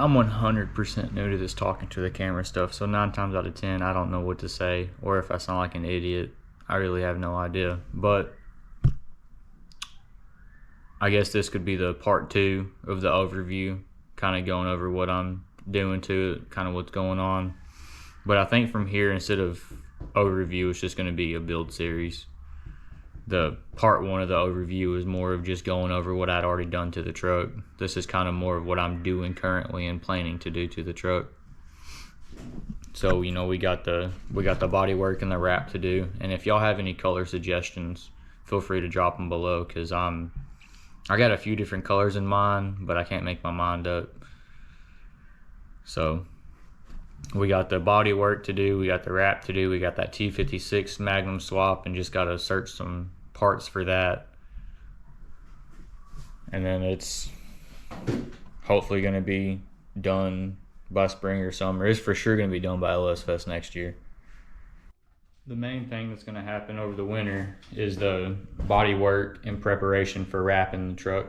I'm 100% new to this talking to the camera stuff, so 9 times out of 10 I don't know what to say, or if I sound like an idiot, I really have no idea. But I guess this could be the part 2 of the overview, kind of going over what I'm doing to it, kind of what's going on. But I think from here, instead of overview, it's just going to be a build series. The part 1 of the overview is more of just going over what I'd already done to the truck. This is kind of more of what I'm doing currently and planning to do to the truck. So, you know, we got the body work and the wrap to do. And if y'all have any color suggestions, feel free to drop them below, because I got a few different colors in mind, but I can't make my mind up. So we got the body work to do, we got the wrap to do, we got that T56 Magnum swap, and just got to search some parts for that. And then it's hopefully going to be done by spring or summer. It's for sure going to be done by LS Fest next year. The main thing that's going to happen over the winter is the body work in preparation for wrapping the truck.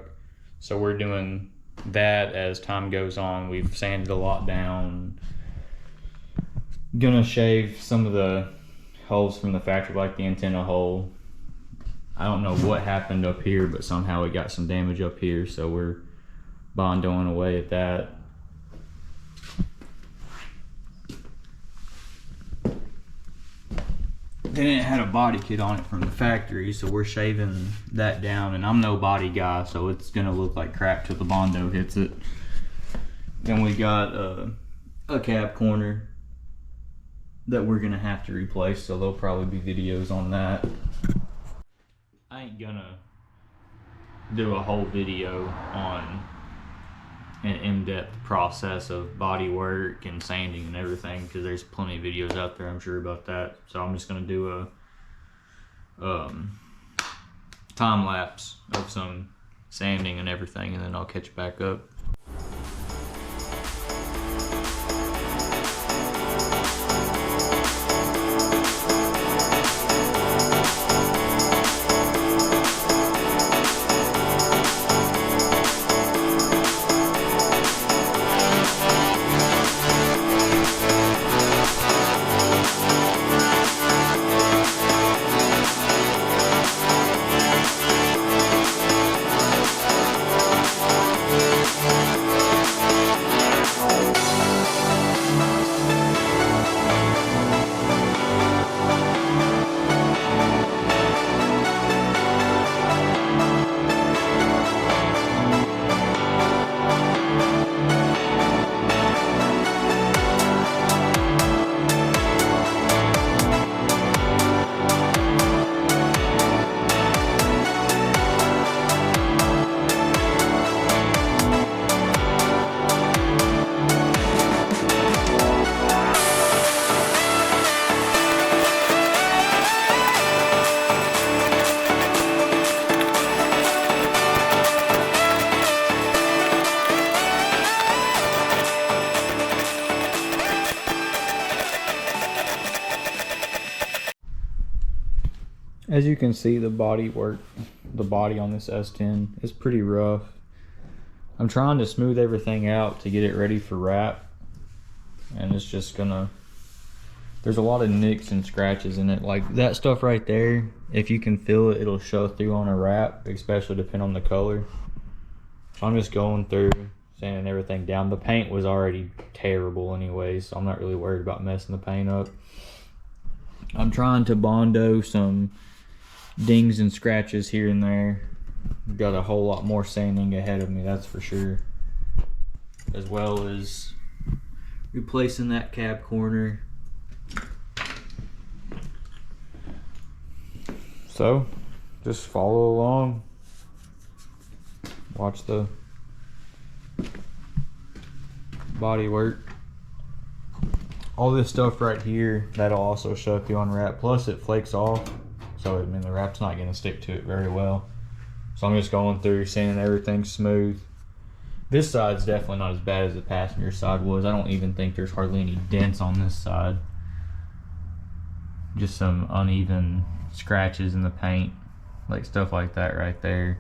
So we're doing that as time goes on. We've sanded a lot down. Gonna shave some of the holes from the factory, like the antenna hole. I don't know what happened up here, but somehow it got some damage up here, so we're bondoing away at that. Then it had a body kit on it from the factory, so we're shaving that down, and I'm no body guy, so it's gonna look like crap till the Bondo hits it. Then we got a cab corner that we're gonna have to replace, so there'll probably be videos on that. I ain't gonna do a whole video on an in-depth process of body work and sanding and everything, because there's plenty of videos out there, I'm sure, about that. So I'm just gonna do a time lapse of some sanding and everything, and then I'll catch you back up. As you can see, the body on this S10 is pretty rough. I'm trying to smooth everything out to get it ready for wrap, and it's just gonna, there's a lot of nicks and scratches in it. Like that stuff right there, if you can feel it, it'll show through on a wrap, especially depending on the color. So I'm just going through, sanding everything down. The paint was already terrible anyway, so I'm not really worried about messing the paint up. I'm trying to Bondo some dings and scratches here and there. Got a whole lot more sanding ahead of me, that's for sure, as well as replacing that cab corner. So just follow along, watch the body work. All this stuff right here, that'll also show through on wrap, plus it flakes off, so I mean the wrap's not going to stick to it very well. So I'm just going through, sanding everything smooth. This side's definitely not as bad as the passenger side was. I don't even think there's hardly any dents on this side. Just some uneven scratches in the paint, like stuff like that right there.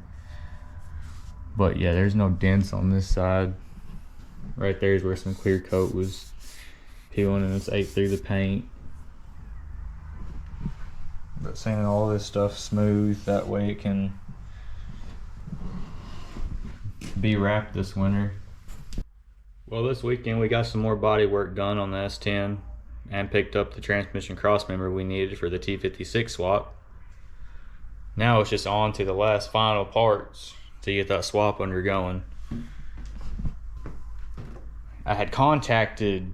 But yeah, there's no dents on this side. Right there is where some clear coat was peeling and it's ate through the paint. But sanding all this stuff smooth, that way it can be wrapped this winter. Well, this weekend we got some more body work done on the S10 and picked up the transmission crossmember we needed for the T56 swap. Now it's just on to the last final parts to get that swap undergoing. I had contacted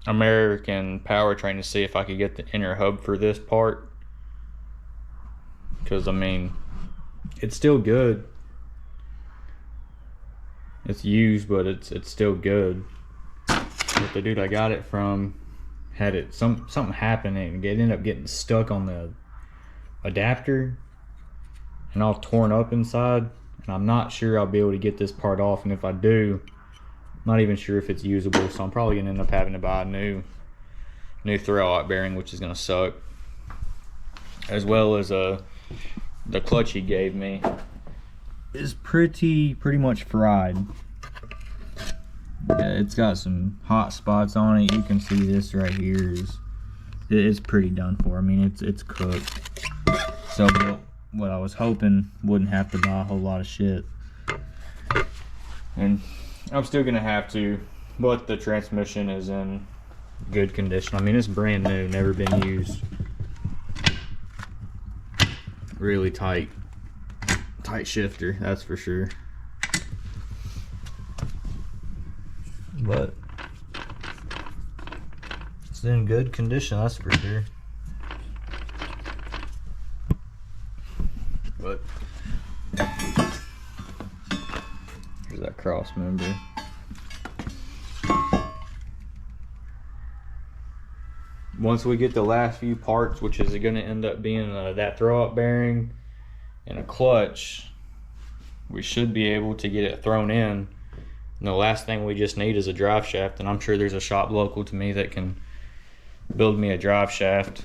American Powertrain to see if I could get the inner hub for this part, because I mean, it's still good. It's used, but it's still good. But the dude I got it from had something happen and it ended up getting stuck on the adapter and all torn up inside, and I'm not sure I'll be able to get this part off, and if I do, I'm not even sure if it's usable, so I'm probably gonna end up having to buy a new throwout bearing, which is gonna suck. As well as the clutch he gave me is pretty much fried. Yeah, it's got some hot spots on it. You can see this right here it's pretty done for. I mean, it's cooked. So what I was hoping wouldn't have to buy a whole lot of shit, and I'm still gonna have to, but the transmission is in good condition. I mean, it's brand new, never been used. Really tight shifter, that's for sure. But it's in good condition, that's for sure. But here's that cross member. Once we get the last few parts, which is going to end up being that throwout bearing and a clutch, we should be able to get it thrown in. And the last thing we just need is a drive shaft, and I'm sure there's a shop local to me that can build me a drive shaft,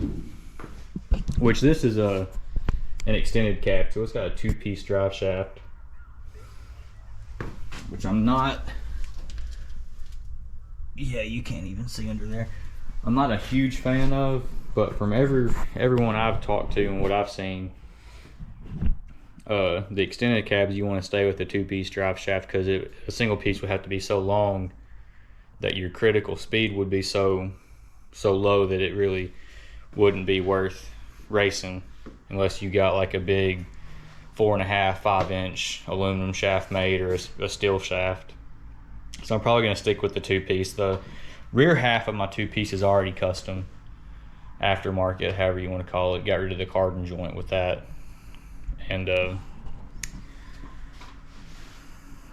which this is an extended cap, so it's got a 2-piece drive shaft, which I'm not, yeah, you can't even see under there. I'm not a huge fan of, but from everyone I've talked to and what I've seen, the extended cabs, you want to stay with the 2-piece drive shaft, because a single piece would have to be so long that your critical speed would be so low that it really wouldn't be worth racing unless you got like a big 4.5, 5-inch aluminum shaft made or a steel shaft. So I'm probably going to stick with the 2-piece. The rear half of my 2-piece is already custom, aftermarket, however you want to call it. Got rid of the carbon joint with that, and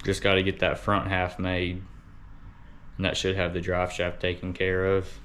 just got to get that front half made, and that should have the drive shaft taken care of.